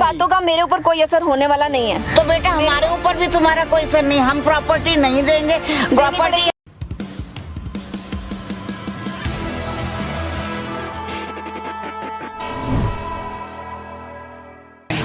बातों का मेरे ऊपर कोई असर होने वाला नहीं है। तो बेटा हमारे ऊपर भी तुम्हारा कोई असर नहीं, हम प्रॉपर्टी नहीं देंगे। प्रॉपर्टी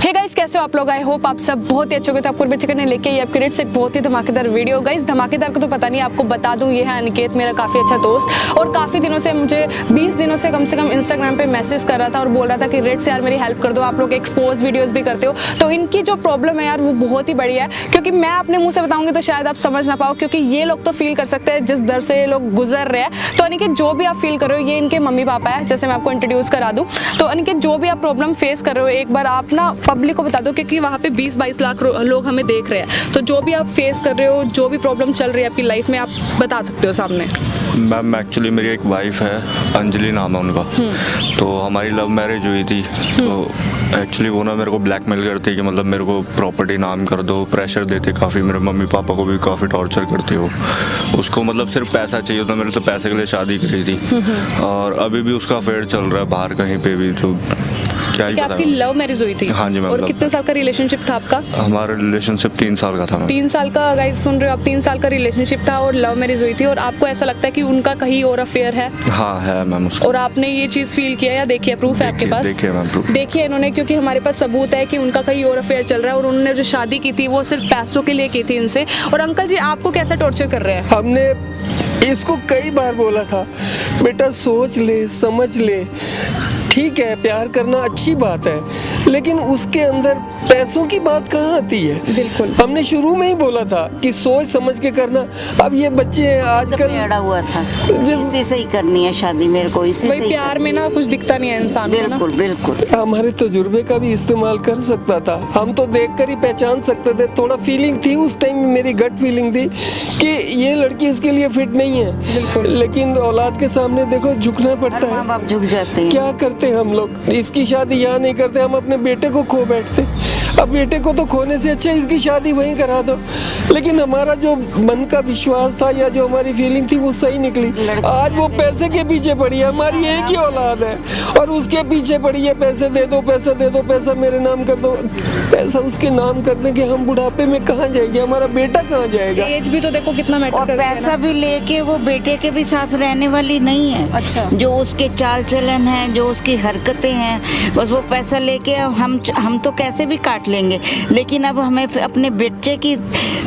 हे गाइस, कैसे हो आप लोग? आई होप आप सब बहुत ही अच्छे होंगे। तो आपको बच्चे ने लेके आपके रेट से एक बहुत ही धमाकेदार वीडियो। गाइस धमाकेदार को तो पता नहीं, आपको बता दूं ये है अनिकेत, मेरा काफ़ी अच्छा दोस्त, और काफ़ी दिनों से मुझे 20 दिनों से कम इंस्टाग्राम पे मैसेज कर रहा था और बोल रहा था कि रेट से यार मेरी हेल्प कर दो, आप लोग एक्सपोज वीडियोस भी करते हो। तो इनकी जो प्रॉब्लम है यार वो बहुत ही बड़ी है, क्योंकि मैं अपने मुँह से बताऊँगी तो शायद आप समझ ना पाओ, क्योंकि ये लोग तो फील कर सकते हैं जिस दर से ये लोग गुजर रहे हैं। तो अनिकेत जो भी आप फील कर रहे हो, ये इनके मम्मी पापा है, जैसे मैं आपको इंट्रोड्यूस करा दूँ। तो अनिकेत जो भी आप प्रॉब्लम फेस कर रहे हो, एक बार आप ना पब्लिक को बता दो, क्योंकि वहाँ पे 20-22 लाख लोग हमें देख रहे हैं। तो जो भी आप फेस कर रहे हो, जो भी प्रॉब्लम चल रही है आपकी लाइफ में, आप बता सकते हो सामने। मैम एक्चुअली मेरी एक वाइफ है, अंजलि नाम है उनका। तो हमारी लव मैरिज हुई थी। तो एक्चुअली वो ना मेरे को ब्लैकमेल करती कि मतलब मेरे को प्रॉपर्टी नाम कर दो, प्रेशर देते काफ़ी, मेरे मम्मी पापा को भी काफ़ी टॉर्चर करती हो। उसको मतलब सिर्फ पैसा चाहिए था, मेरे से पैसे के लिए शादी करी थी। और अभी भी उसका अफेयर चल रहा है बाहर कहीं पे भी। तो क्या ही पता। आपकी लव मैरिज हुई थी? हाँ जी मैम। और कितने साल का रिलेशनशिप था आपका? हमारा रिलेशनशिप 3 साल का था मैम। 3 साल का? गाइस सुन रहे हो आप, 3 साल का रिलेशनशिप था और लव मैरिज हुई थी, और आपको ऐसा लगता है कि उनका कहीं और अफेयर है? हाँ है मैम उसका। और आपने ये चीज़ फील किया या देखिए प्रूफ है आपके पास? देखिए मैम प्रूफ। देखिए इन्होंने, क्योंकि हमारे पास सबूत है कि उनका कहीं और अफेयर चल रहा है, और उन्होंने जो शादी की थी वो सिर्फ पैसों के लिए की थी इनसे। और अंकल जी आपको कैसा टॉर्चर कर रहे हैं? हमने इसको कई बार बोला था, बेटा सोच ले, समझ ले, ठीक है प्यार करना अच्छी बात है, लेकिन उसके अंदर पैसों की बात कहाँ आती है? बिल्कुल। हमने शुरू में ही बोला था कि सोच समझ के करना। अब ये बच्चे हैं आजकल, अड़ा हुआ था इसी से ही करनी है शादी, मेरे को इसी भाई से ही प्यार में ना कुछ दिखता नहीं है इंसान को ना। बिल्कुल बिल्कुल। हमारे तजुर्बे का भी इस्तेमाल कर सकता था, हम तो देखकर ही पहचान सकते थे। थोड़ा फीलिंग थी उस टाइम, मेरी गट फीलिंग थी कि ये लड़की इसके लिए फिट नहीं है, लेकिन औलाद के सामने देखो झुकना पड़ता माँ है। बाप झुक जाते हैं। क्या करते हम लोग, इसकी शादी यहाँ नहीं करते, हम अपने बेटे को खो बैठते। अब बेटे को तो खोने से अच्छा इसकी शादी वहीं करा दो। लेकिन हमारा जो मन का विश्वास था या जो हमारी फीलिंग थी वो सही निकली। आज वो पैसे के पीछे पड़ी है, हमारी एक ही औलाद है और उसके पीछे पड़ी है, पैसे दे दो, पैसा दे दो, पैसा मेरे नाम कर दो। पैसा उसके नाम कर देंगे, हम बुढ़ापे में कहाँ जाएंगे, हमारा बेटा कहाँ जाएगा? एज भी तो देखो कितना मैटर और करता है पैसा ना। भी लेके वो बेटे के भी साथ रहने वाली नहीं है। अच्छा। जो उसके चाल चलन है, जो उसकी हरकतें हैं, बस वो पैसा लेके हम तो कैसे भी काट लेंगे, लेकिन अब हमें अपने बच्चे की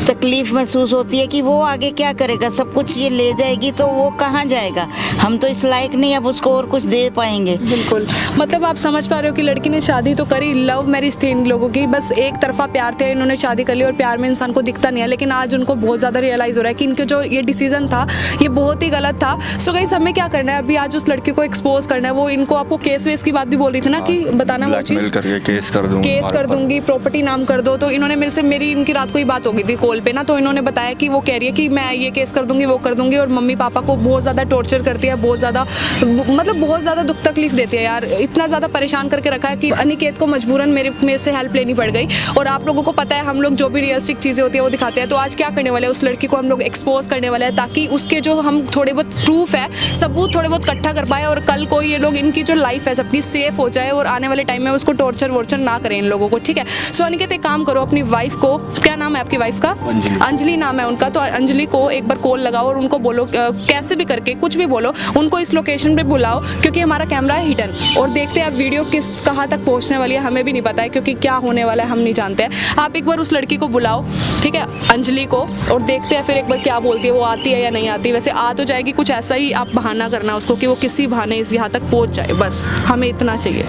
तकलीफ महसूस होती है कि वो आगे क्या करेगा। सब कुछ ये ले जाएगी तो वो कहाँ जाएगा? हम तो इस लायक नहीं अब उसको और कुछ दे पाएंगे। बिल्कुल, मतलब आप समझ पा रहे हो कि लड़की ने शादी तो करी, लव मैरिज थी इन लोगों की, बस एक तरफा प्यार थे, इन्होंने शादी कर ली और प्यार में इंसान को दिखता नहीं है। लेकिन आज उनको बहुत ज़्यादा रियलाइज़ हो रहा है कि इनके जो ये डिसीजन था ये बहुत ही गलत था। सो गाइस हमें क्या करना है अभी, आज उस लड़की को एक्सपोज करना है। वो इनको आपको केस वेस की बात भी बोल रही थी ना कि बताना वो चीज़, करके केस कर दूंगी, प्रॉपर्टी नाम कर दो। तो इन्होंने मेरे से, मेरी इनकी रात को ही बात हो गई थी कॉल पे ना, तो इन्होंने बताया कि वो कह रही है कि मैं ये केस कर दूंगी, वो कर दूंगी, और मम्मी पापा को बहुत ज़्यादा टॉर्चर करती है, बहुत ज़्यादा, मतलब बहुत ज़्यादा दुख तकलीफ देती है यार। इतना ज़्यादा परेशान करके रखा है कि अनिकेत को मजबूरन मेरे से हेल्प लेनी पड़ गई। और आप लोगों को पता है हम लोग जो भी रियलिस्टिक चीज़ें होती है वो दिखाते हैं। तो आज क्या करने वाले हैं, उस लड़की को हम लोग एक्सपोज करने वाले हैं, ताकि उसके जो हम थोड़े बहुत प्रूफ है, सबूत थोड़े बहुत इकट्ठा कर पाए, और कल को ये लोग, इनकी जो लाइफ है सबकी सेफ हो जाए, और आने वाले टाइम में उसको टॉर्चर वॉर्चर ना करें इन लोगों को, ठीक है? सो अनिकेत एक काम करो, अपनी वाइफ को, क्या नाम है आपकी वाइफ का? अंजलि नाम है उनका। तो अंजलि को एक बार कॉल लगाओ और उनको बोलो, कैसे भी करके कुछ भी बोलो, उनको इस लोकेशन पे बुलाओ, क्योंकि हमारा कैमरा है हिडन, और देखते हैं आप वीडियो किस कहाँ तक पहुँचने वाली है, हमें भी नहीं पता है, क्योंकि क्या होने वाला है हम नहीं जानते हैं। आप एक बार उस लड़की को बुलाओ, ठीक है, अंजलि को, और देखते हैं फिर एक बार क्या बोलती है, वो आती है या नहीं आती। वैसे आ तो जाएगी, कुछ ऐसा ही आप बहाना करना उसको कि वो किसी बहाने इस यहाँ तक पहुँच जाए, बस हमें इतना चाहिए।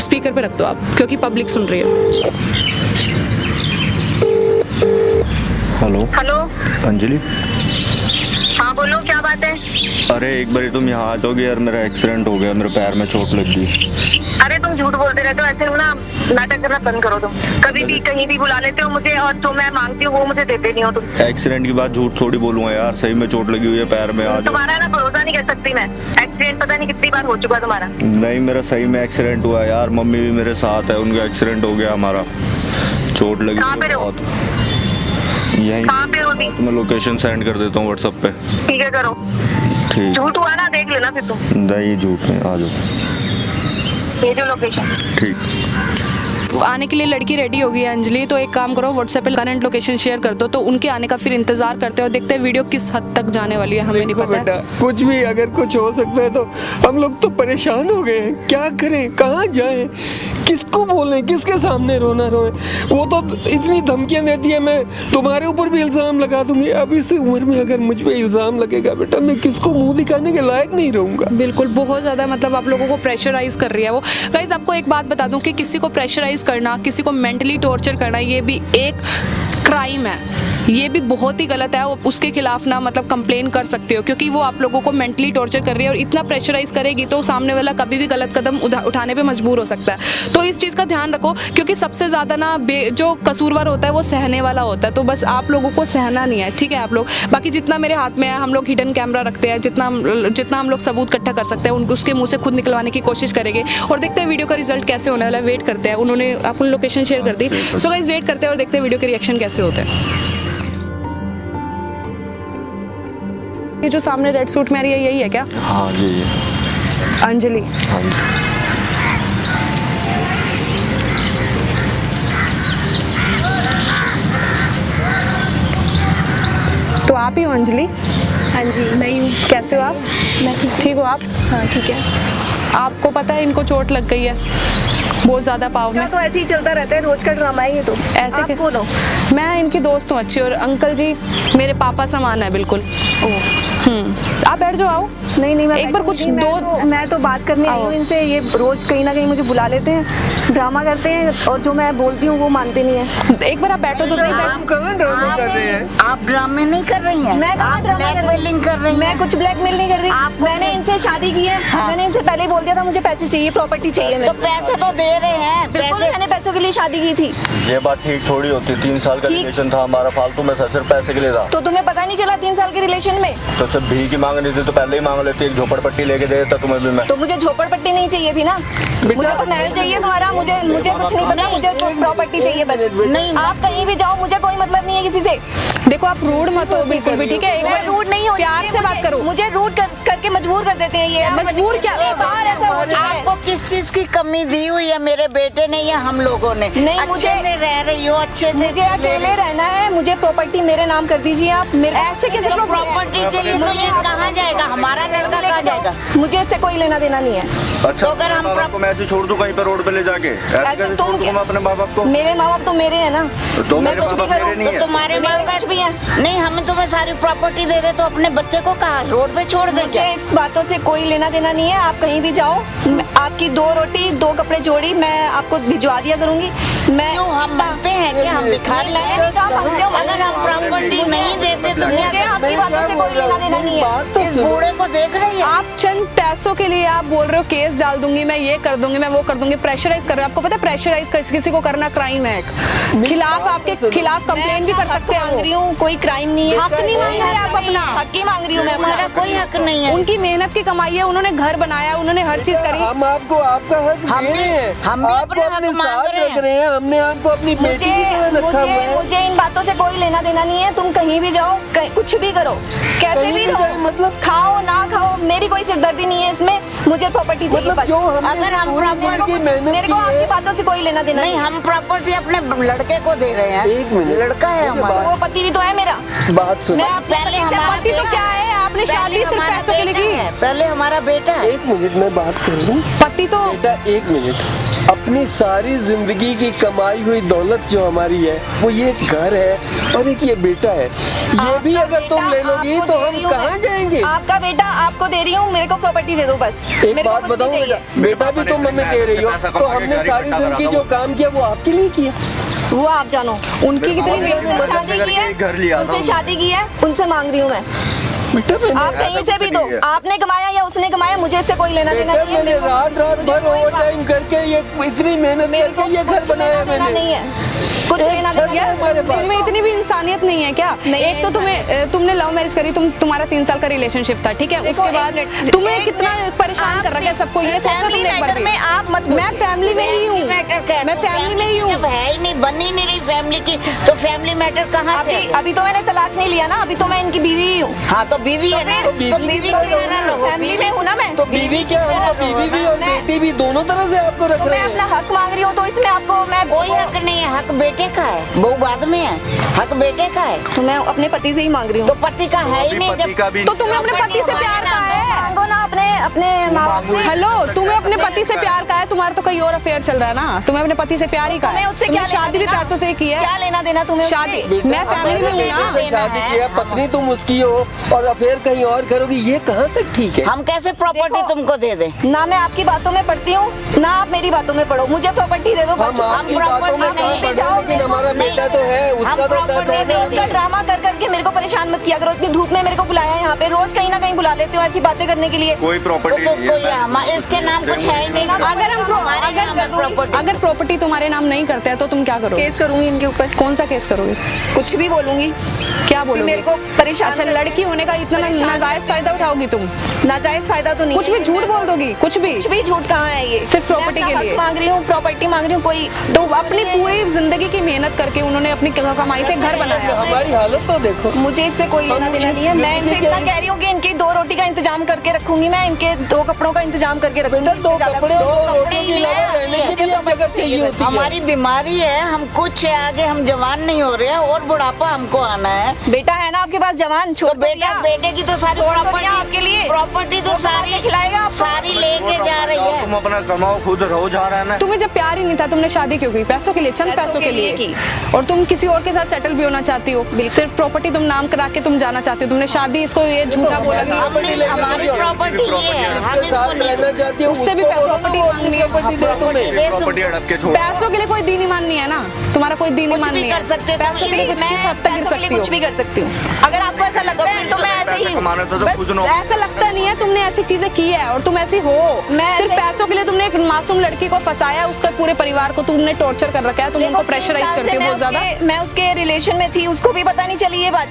स्पीकर पे रख दो आप, क्योंकि पब्लिक सुन रही है। Hello hello, Anjali. हाँ बोलो, क्या बात है? अरे एक बार तुम यहाँ आ जाओगे यार, मेरा एक्सीडेंट हो गया, मेरे पैर में चोट लग गई। अरे तुम झूठ बोलते रहते हो, ऐसे ना नाटक करना बंद करो। तुम कभी भी कहीं भी बुला लेते हो मुझे, और जो मैं मांगती हूँ वो मुझे देते नहीं हो तुम। एक्सीडेंट की बात झूठ थोड़ी बोलूंगा यार, सही में चोट लगी हुई है पैर में। आज तुम्हारा ना भरोसा नहीं कर सकती मैं, एक्सीडेंट पता नहीं कितनी बार हो चुका तुम्हारा। नहीं, मेरा सही में एक्सीडेंट हुआ यार, मम्मी भी मेरे साथ है, उनका एक्सीडेंट हो गया, हमारा चोट लगी कहाँ पे बहुत। यहीं कहाँ पे हो तुम? मैं लोकेशन सेंड कर देता हूँ व्हाट्सएप पे। ठीक है करो। ठीक, झूठ हुआ ना, देख लेना फिर तुम। नहीं झूठ नहीं, आ जाओ। भेजो लोकेशन। ठीक। आने के लिए लड़की रेडी हो गई है अंजलि, तो एक काम करो व्हाट्सएप पे करंट लोकेशन शेयर कर दो, तो उनके आने का फिर इंतजार करते हो, देखते हैं वीडियो किस हद तक जाने वाली है, हमें नहीं देखो पता बेटा, है। कुछ भी अगर कुछ हो सकता है तो हम लोग तो परेशान हो गए हैं, क्या करें, कहाँ जाएं, किसको बोलें, किसके सामने रोना रोए। वो तो इतनी धमकियां देती है, मैं तुम्हारे ऊपर भी इल्जाम लगा दूंगी। अब इस उम्र में अगर मुझ पे इल्जाम लगेगा बेटा, मैं किसको मुंह दिखाने के लायक नहीं रहूंगा। बिल्कुल, बहुत ज़्यादा मतलब आप लोगों को प्रेशराइज कर रही है वो। गाइस आपको एक बात बता दूं कि किसी को प्रेशराइज करना, किसी को मेंटली टॉर्चर करना, ये भी एक क्राइम है, ये भी बहुत ही गलत है। उसके खिलाफ ना मतलब कंप्लेन कर सकते हो, क्योंकि वो आप लोगों को मेंटली टॉर्चर कर रही है और इतना प्रेशराइज करेगी तो सामने वाला कभी भी गलत कदम उठाने पे मजबूर हो सकता है। तो इस चीज़ का ध्यान रखो, क्योंकि सबसे ज़्यादा ना जो कसूरवार होता है वो सहने वाला होता है। तो बस आप लोगों को सहना नहीं है, ठीक है आप लोग। बाकी जितना मेरे हाथ में है, हम लोग हिडन कैमरा रखते हैं, जितना हम लोग सबूत इकट्ठा कर सकते हैं उसके मुँह से खुद निकलवाने की कोशिश करेंगे और देखते हैं वीडियो का रिजल्ट कैसे होने वाला है। वेट करते हैं, उन्होंने अपनी लोकेशन शेयर कर दी। सो गाइस वेट करते हैं और देखते हैं वीडियो के रिएक्शन कैसे होते हैं। ये जो सामने रेड सूट में आ रही है यही है क्या? हाँ जी, अंजलि। हाँ जी। तो आप ही हो अंजलि? हाँ जी मैं ही हूँ। कैसे हो आप? मैं ठीक हो आप? हाँ ठीक है। आपको पता है इनको चोट लग गई है बहुत ज़्यादा पाँव में। तो ऐसे ही चलता रहता है, रोज का ड्रामा है ये तो। ऐसे आप कौन हो? मैं इनकी दोस्त हूँ अच्छी, और अंकल जी मेरे पापा समान है बिल्कुल। आप बैठ जाओ, आओ। नहीं मैं एक बार कुछ मैं तो बात करने आई हूँ इनसे। ये रोज कहीं ना कहीं मुझे बुला लेते हैं, ड्रामा करते हैं और जो मैं बोलती हूँ वो मानते नहीं है। एक बार आप बैठो तो सही। आप कहाँ ड्रामा कर रहे हैं? आप ड्रामे नहीं कर रही हैं, मैं आप ब्लैकमेलिंग कर रही हैं। मैं कुछ ब्लैकमेल नहीं कर रही। मैंने इनसे शादी की है। मैंने इनसे पहले ही बोल दिया था मुझे पैसे चाहिए, प्रॉपर्टी चाहिए। तो पैसे तो दे रहे हैं, बिल्कुल मैंने पैसों के लिए शादी की थी। ये बात ठीक थोड़ी होती, 3 साल का ठीक। रिलेशन था हमारा, फालतू में सिर्फ पैसे के लिए था। तो तुम्हें पता नहीं चला 3 साल के रिलेशन में? तो सिर्फ भीख की मांगनी थी तो पहले ही मांग लेती, एक झोपड़पट्टी लेके दे देता तुम्हें भी मैं। तो मुझे झोपड़पट्टी नहीं चाहिए थी ना, मुझे तो महल चाहिए तुम्हारा। मुझे कुछ नहीं पता, मुझे तो प्रॉपर्टी चाहिए बस। नहीं। आप कहीं भी जाओ, मुझे कोई मतलब नहीं है किसी से। देखो आप रूड मत हो बिल्कुल भी, ठीक है? एक मैं बार रूड नहीं हूँ, प्यार से बात करो। मुझे रूड करके मजबूर कर देते हैं ये। मजबूर क्या? बाहर ऐसा हो चुका है। आपको किस चीज की कमी दी हुई है मेरे बेटे ने या हम लोगों ने? नहीं, अच्छे मुझे- से रह रही हो, अच्छे से मुझे अकेले रहना है, मुझे प्रॉपर्टी मेरे नाम कर दीजिए आप। मेरे ऐसे कैसे प्रॉपर्टी के लिए तो ये कहाँ जाएगा, हमारा लड़का कहाँ जाएगा? मुझे इससे कोई लेना देना नहीं है। अच्छा, तो अगर हम माँ बाप को मैं ऐसे छोड़ दूं कहीं पर रोड पे ले जाके? ऐसे कैसे छोड़ दूंगा मैं अपने माँ बाप को? मेरे माँ बाप तो मेरे हैं ना। तो मैं मेरे कुछ माँ भी बाप करूँ मेरे नहीं तो तुम्हारे माँ बाप कुछ भी है। नहीं, हम तुम्हें सारी प्रॉपर्टी दे दे तो अपने बच्चे को कहाँ रोड पे छोड़ दे? मुझे इस बातों से कोई लेना देना नहीं है। आप कहीं भी जाओ, आपकी 2 रोटी 2 कपड़े जोड़ी मैं आपको भिजवा दिया करूंगी। मैं क्यों हम मांगते हैं कि हम भिखारी मैंने नहीं कहा मांगते हो। अगर हम प्रॉपर्टी नहीं देते तो क्या मुझे आपकी बातों से कोई लेना देना नहीं है। इस बूढ़े को देख रही है? आप चंद पैसों के लिए आप बोल रहे हो केस डाल दूंगी, मैं ये कर दूंगी, मैं वो कर दूंगी, प्रेशराइज कर रहे हो। आपको पता है प्रेशराइज किसी को करना क्राइम है। खिलाफ आपके खिलाफ कंप्लेन भी कर सकते हैं मांग रही हूँ, कोई क्राइम नहीं है। हक नहीं मांग रहे आप अपना, हक ही मांग रही हूँ मैं अपना। हमारा कोई हक नहीं है। उनकी मेहनत की कमाई है, उन्होंने घर बनाया, उन्होंने हर चीज करी। हम आपको आपका हक हम दे भी- रहे हैं, हम भी आपको अपने हक अपने मांग साथ रहे हैं। रख रहे हैं। हमने आपको अपनी बेटी की तरह रखा हुआ है। मुझे इन बातों से कोई लेना देना नहीं है। तुम कहीं भी जाओ, कुछ भी करो, कैसे कहीं भी भी रहो, जाए मतलब? खाओ ना खाओ, मेरी कोई सिरदर्दी नहीं है इसमें। मुझे प्रॉपर्टी चाहिए मतलब बस। जो हमने अगर हम पूरी प्रॉपर्टी जिंदगी मेहनत मेरे की को आपकी है। बातों से कोई लेना देना नहीं, नहीं है। हम प्रॉपर्टी अपने लड़के को दे रहे हैं। एक मिनट। लड़का है मुझे हमारा। वो पति भी तो है मेरा। बात सुनो, मैं अपने पहले पति से हमारा पति तो क्या है? आपने शादी सिर्फ हमारा पैसों के लिए बेटा की। है, पहले हमारा बेटा है। 1 मिनट में बात कर लूं। पति तो बेटा 1 मिनट, अपनी सारी जिंदगी की कमाई हुई दौलत जो हमारी है वो ये घर है और एक ये बेटा है। ये भी आपका अगर तुम बेटा ले लोगी आपको तो दे हम रही हूँ कहाँ मैं। जाएंगे? आपका बेटा आपको दे रही हूँ, मेरे को प्रॉपर्टी दे दो बस। एक मेरे को बात कुछ नहीं बताऊं चाहिए। बेटा, बेटा भी तुम हमें दे रही हो तो हमने सारी जिंदगी जो काम किया वो आपके लिए किया। वो आप जानो। उनकी कितनी मेरे बेइज्जती बाप ने शादी की है, घर लिया था उनसे शादी की है, उनसे मांग रही हूँ मैं। बेटा मैंने आप कहीं से भी दो, कुछ नहीं है। आपने कमाया या उसने कमाया, मुझे इससे कोई लेना देना बेटा नहीं है। मैंने रात भर ओवर टाइम करके ये इतनी मेहनत मेरे को करके ये घर कुछ बनाया लेना देना मैंने। नहीं है, कुछ एक लेना छत देना है हमारे पास। इनमें इतनी भी इंसानियत नहीं है क्या? नहीं, एक तो तुमने लव मैरिज करी, तुम्हारा 3 साल का रिलेशनशिप था, ठीक है? देखो, उसके बाद एक मिनट, तुम्हें एक कितना मिनट, परेशान कर रखा है सबको, ये सोचा फैमिली तुमने एक बार मैटर भी? में आप मत मैं फैमिली में ही हूँ, मैटर क्या है? मैं फैमिली में ही हूँ। जब है ही नहीं बन ही नहीं रही फैमिली की, तो फैमिली मैटर कहाँ से? अभी तो मैंने तलाक नहीं लिया ना, अभी तो मैं इनकी बीवी ही हूँ। हाँ तो बीवी है ना, तो बीवी की तरह रहो। फैमिली में हूँ ना मैं। तो बीवी क्या है, तो बीवी भी और बेटी भी दोनों तरह से आपको रख तो रहे मैं अपना हैं। हक मांग रही हूँ, तो इसमें आपको मैं कोई हक नहीं है, हक बेटे का है, बहू बाद में है, हक बेटे का है। तो मैं अपने पति से ही मांग रही हूँ। तो पति का है ही नहीं, पति का भी तो तुम्हें अपने पति से प्यार का है? मांगो ना अपने माँ बाप से। हेलो, तुम्हें अपने पति से प्यार का है, तुम्हारा तो कोई और अफेयर चल रहा है ना, तुम्हें अपने पति से प्यार ही का तुम्हें है। उससे तुमने क्या शादी भी लेना पैसों से ही की है। क्या लेना देना तुम्हें उससे? शादी मैं फैमिली में हूँ ना। बेटे ने शादी किया, पत्नी तुम उसकी हो और अफेयर कहीं और करोगी, ये कहाँ तक ठीक है? हम कैसे प्रॉपर्टी देखो, तुमको दे दे? ना मैं आपकी बातों में पढ़ती हूँ, ना आप मेरी बातों में पढ़ो। मुझे प्रॉपर्टी दे दो हम बच्चों। आपकी property बातों में नहीं कहाँ पे पढ़े, जाओ, लेकिन हमारा नहीं, बेटा तो है, उसका तो property दर्द नहीं, होना उसका चाहिए। ड्रामा कर करके मेरे को परेशान मत किया करो। इतनी धूप में मेरे को बुलाया है यहाँ पे, रोज कहीं ना कहीं बुला लेते हो ऐसी बातें करने के लिए। कोई तो प्रॉपर्टी कोई इसके नाम कुछ है ही नहीं। अगर प्रॉपर्टी तुम्हारे नाम नहीं करते हैं तो तुम क्या करोगे? केस करूंगी इनके ऊपर, कौन सा केस करोगे? कुछ भी बोलूंगी। क्या कि बोलोगे? मेरे को परेशान अच्छा, करते हैं। लड़की होने का इतना नाजायज फायदा उठाओगी तुम? नाजायज फायदा तो नहीं कुछ भी है। झूठ बोल दोगी? कुछ भी? कुछ भी झूठ कहाँ है ये? सिर्फ property मैं के अपना लिए? हक मांग रही हूँ, प्रॉपर्टी मांग रही हूँ। कोई तो अपनी पूरी जिंदगी की मेहनत करके उन्होंने अपनी कमाई से घर बनाया। हमारी हालत तो देखो। मुझे इससे कोई लेना हम देना इस नहीं है। मैं इनसे जिंदगी इतना के- कह रही हूँ कि इनकी 2 रोटी का इंतजाम करके रखूंगी, मैं इनके 2 कपड़ों का इंतजाम करके रखूंगी। दो इससे ज्यादा कपड़े कुछ- और रोटी ही की नहीं लगा है। रहने की भी एक जगह चाहिए होती है। हमारी बीमारी है, हम कुछ है आगे, हम जवान नहीं हो रहे हैं और बुढ़ापा हमको आना है। बेटा है ना आपके पास जवान, छोड़ तो तो बेटा दिया। बेटे की तो सारी छोड़ तो दिया आपके लिए। प्रॉपर्टी तो वो सारी कमा के खिलाएगा आपको। सारी लेके जा रही है। तुम अपना कमाओ, खुद रहो, जा रहा है ना। तुम्हें जब प्यार ही नहीं था, तुमने शादी क्यों की? पैसों के लिए, चंद पैसों के लिए। की। और तुम किसी और के साथ सेटल भी होना चाहती हो, सिर्फ प्रॉपर्टी तुम नाम करा के तुम जाना चाहती हो। तुमने शादी इसको ये झूठा बोला कि हमारी प्रॉपर्टी ये है, हम इसके साथ इसको रहना चाहती हो, उससे भी उसको बोलो प्रॉपर्टी ना, वो मांगनी है। प्रॉपर्टी दे तुम्हें। प्रॉपर्टी अड़प के छोड़। पैसों के लिए कोई दीन ईमान नहीं है ना, तुम्हारा कोई दीन कुछ ईमान भी नहीं कर है। सकते हो, पैसों के लिए कुछ मैं किस हद तक गिर पैसों के लिए सकती हो? कुछ भी कर सकती हूँ। अगर आपको ऐसा लगता है तो मैं ऐसे ही पैसे हूँ। कमाना था तो बस खुद नो। ऐसा लगता नहीं है, तुमने ऐसी चीजें की है और तुम ऐसी हो। मैं सिर्फ ऐसे- पैसों के लिए तुमने एक मासूम लड़की को फंसाया, उसका पूरे परिवार को तुमने टॉर्चर कर रखा है, तुम उनको प्रेशराइज करती हो बहुत ज्यादा। मैं उसके रिलेशन में थी, उसको भी पता नहीं चली ये बात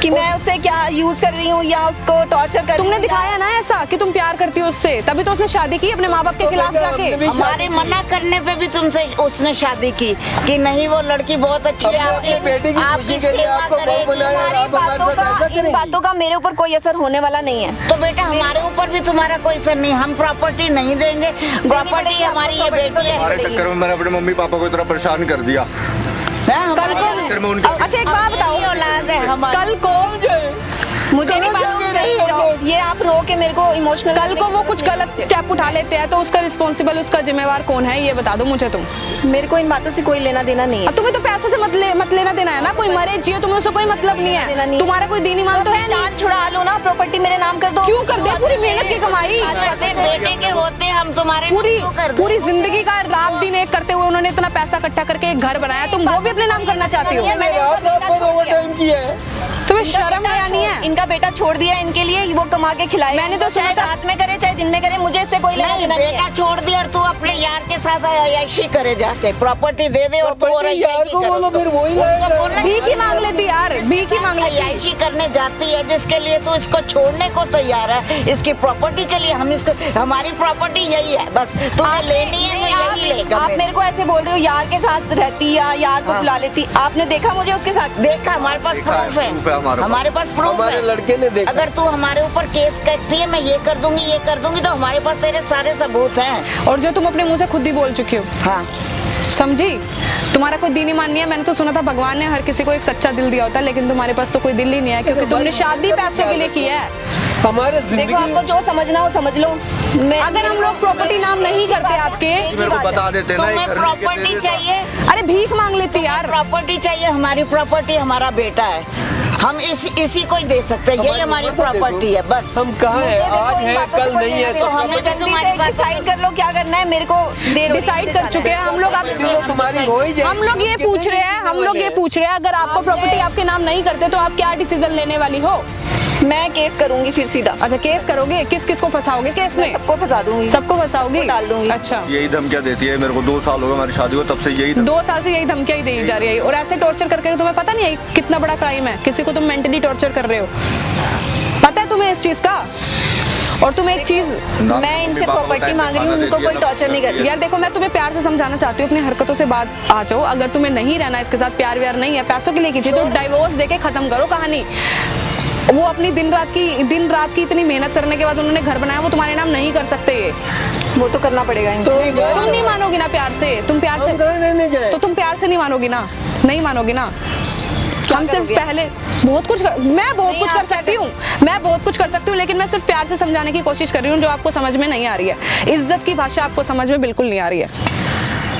कि मैं उससे क्या यूज कर रही हूँ या उसको टॉर्चर कर रही तुमने हूँ। दिखाया ना ऐसा कि तुम प्यार करती हो उससे, तभी तो उसने शादी की अपने माँ बाप के खिलाफ बेटा, जाके। हमने भी हमारे मना करने पे भी तुमसे उसने शादी की कि नहीं वो लड़की बहुत अच्छी है, हमने अपने बेटे की आपकी खुशी के लिए सेवा आपको बहू करेगी। बनाया और आप हमारे बातों साथ ऐसा का इन करेंगी। बातों का मेरे ऊपर कोई असर होने वाला नहीं है। तो बेटा हमारे ऊपर भी तुम्हारा कोई असर नहीं, हम प्रॉपर्टी नहीं देंगे, प्रॉपर्टी हमारी ये बेटी है। हमारे चक्कर में मैंने अपने मम्मी पापा को इतना परेशान कर दिया। हाँ, कल हमारे- को फिर मैं उनके अच्छा एक बात बताओ, यही औलाद है हमारी। कल को मुझे नहीं मालूम, नहीं जाओ। ये आप रो के मेरे को इमोशनल। कल को वो कुछ गलत स्टेप उठा लेते हैं तो उसका रिस्पॉन्सिबल, उसका जिम्मेवार कौन है ये बता दो मुझे तुम। मेरे को इन बातों से कोई लेना देना नहीं है। और तुम्हें तो पैसों से मत लेना देना है ना, कोई मरे जियो तुम्हें उससे कोई मतलब नहीं है, तुम्हारा कोई दीन ईमान तो है नहीं। जान छुड़ा लो ना, प्रॉपर्टी मेरे नाम कर दो। क्यों कर दे? पूरी मेहनत की कमाई, करते बेटे के होते हम तुम्हारे पूरी क्यों कर दें? पूरी जिंदगी का रात दिन एक करते हुए उन्होंने इतना पैसा इकट्ठा करके एक घर बनाया, तुम वो भी अपने नाम करना चाहती हो? मैंने रात रात भर ओवर टाइम किया है। तुम्हें शर्म आया नहीं है? इनका बेटा छोड़ दिया इनके लिए, वो कमा के खिलाए। मैंने तो सुना चाहे था- रात में करे चाहे दिन में करे, मुझे इससे कोई लेना नहीं देना नहीं बेटा है। छोड़ दिया और तू अपने यार के साथ अयाशी करे जाके, प्रॉपर्टी दे दे और तू और प्रॉपर्टी यार को बोलो, फिर वही लाएगा। भीख ही मांग लेती यार, भीख ही मांग लेती। अयाशी करने जाती है जिसके लिए तू इसको छोड़ने को तैयार है, इसकी प्रॉपर्टी के लिए हम इसको, हमारी प्रॉपर्टी यही है बस, तुम्हें लेनी है तो यही लेगा। आप मेरे को ऐसे बोल रहे हो यार के साथ रहती या यार को बुला लेती। आपने देखा मुझे उसके साथ? देखा, हमारे पास देखा है, प्रूफ है, proof है हमारे पास। हमारे पास प्रूफ हमारे है। लड़के ने देखा। अगर तू हमारे ऊपर केस करती है, मैं ये कर दूंगी ये कर दूंगी, तो हमारे पास तेरे सारे सबूत हैं। और जो तुम अपने मुंह से खुद ही बोल चुकी हो, हाँ समझी? तुम्हारा कोई दीन ईमान नहीं है। मैंने तो सुना था भगवान ने हर किसी को एक सच्चा दिल दिया होता है, लेकिन तुम्हारे पास तो कोई दिल ही नहीं है, क्योंकि तुमने शादी पैसों के लिए की है। हमारे देखो, जिंदगी आपको जो समझना हो समझ लो। मैं अगर हम लोग प्रॉपर्टी नाम नहीं करते आपके, मेरे को बता देते ना, तुम्हें ये घर लेके दे प्रॉपर्टी देता। चाहिए, अरे भीख मांग लेती यार। प्रॉपर्टी चाहिए, हमारी प्रॉपर्टी हमारा बेटा है, हम इसी को ही दे सकते हैं, यही हमारी उम्र तो देखो। प्रॉपर्टी है बस। हम कहाँ है, आज है कल नहीं है, तो हमें तो तुम्हारी बात डिसाइड कर लो क्या करना है। मेरे को देर डिसाइड कर चुके हैं हम लोग। आप तो तुम्हारी हो ही जाएगी। हम लोग ये पूछ रहे हैं, हम लोग ये पूछ रहे हैं, अगर आपको प्रॉपर्टी आपके नाम नहीं करते तो आप क्या डिसीजन लेने वाली हो? मैं केस करूंगी फिर सीधा। अच्छा केस करोगे? किस किस को फंसाओगे केस में? सबको फंसा दूंगी, सबको फंसाओगे? सबको डाल दूंगी। अच्छा, यही धमकियाँ देती है मेरे को। 2 साल हो गए हमारी शादी को, तब से यही 2 साल से यही धमकियां ही दी जा रही है, और ऐसे टॉर्चर करके तुम्हें पता नहीं है कितना बड़ा क्राइम है? किसी को तुम मेंटली टॉर्चर कर रहे हो, पता है तुम्हें इस चीज का? और तुम एक चीज, मैं इनसे प्रॉपर्टी मांग रही हूँ, उनको कोई टॉर्चर नहीं कर रही। यार देखो मैं तुम्हें प्यार से समझाना चाहती हूँ, अपनी हरकतों से बात आ जाओ। अगर तुम्हें नहीं रहना इसके साथ, प्यार व्यार नहीं है, पैसों के लिए की थी तो डाइवोर्स देके खत्म करो कहानी। वो अपनी दिन रात की इतनी मेहनत करने के बाद उन्होंने घर बनाया, वो तुम्हारे नाम नहीं कर सकते ये। वो तो करना पड़ेगा इनको। तुम नहीं मानोगी ना प्यार से, तुम प्यार से हम कहाँ रहने जाए? तो तुम प्यार से नहीं मानोगी ना, नहीं मानोगी ना। हम सिर्फ करोगे? पहले मैं बहुत कुछ कर सकती हूँ, मैं बहुत कुछ कर सकती हूँ, लेकिन मैं सिर्फ प्यार से समझाने की कोशिश कर रही हूँ जो आपको समझ में नहीं आ रही है। इज्जत की भाषा आपको समझ में बिल्कुल नहीं आ रही है।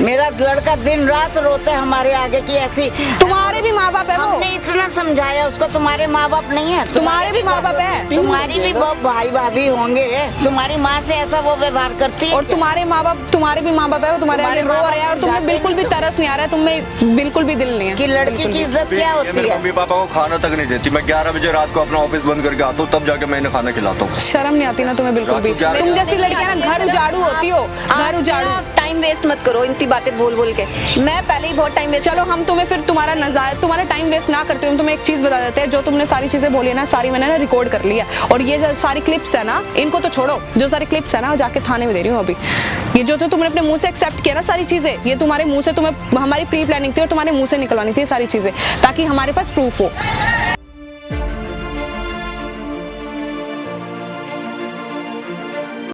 मेरा लड़का दिन रात रोता है हमारे आगे की ऐसी। तुम्हारे भी माँ बाप है वो, हमने इतना समझाया उसको, तुम्हारे माँ बाप नहीं है? तुम्हारे भी माँ बाप है, तुम्हारी भी बहुत भाई भाभी होंगे, तुम्हारी माँ से ऐसा वो व्यवहार करती है और क्या? तुम्हारे माँ बाप, तुम्हारे भी माँ बाप है, वो तुम्हारे आगे रो रहे हैं और तुम्हें बिल्कुल भी तरस नहीं आ रहा है, तुम्हें बिल्कुल भी दिल नहीं है कि लड़की बिल्कुल की भी। इज्जत क्या ये होती मेरे है? मम्मी पापा को खाना तक नहीं देती। मैं 11 बजे रात को अपना ऑफिस बंद करके आता हूँ, तब जाके मैं इन्हें खाना खिलाता हूँ। शर्म नहीं आती ना तुम्हें बिल्कुल भी? तुम जैसी लड़कियां ना घर उजाड़ू होती हो, घर उजाड़ू। टाइम वेस्ट मत करो इतनी बातें बोल बोल के। मैं पहले ही बहुत टाइम वेस्ट। चलो हम तुम्हें फिर तुम्हारा टाइम वेस्ट ना करते, हम तुम्हें एक चीज बता देते हैं। जो तुमने सारी चीजें बोली है ना, सारी मैंने ना रिकॉर्ड कर लिया, और ये जो सारी क्लिप्स है ना, इनको तो छोड़ो, जो सारी क्लिप्स है ना जाके थाने में दे रही हूँ अभी। ये जो तो तुमने अपने मुंह से एक्सेप्ट किया ना सारी चीजें, ये तुम्हारे मुंह से, तुम्हें हमारी प्री प्लानिंग थी और तुम्हारे मुंह से निकलवानी थी सारी चीजें, ताकि हमारे पास प्रूफ हो।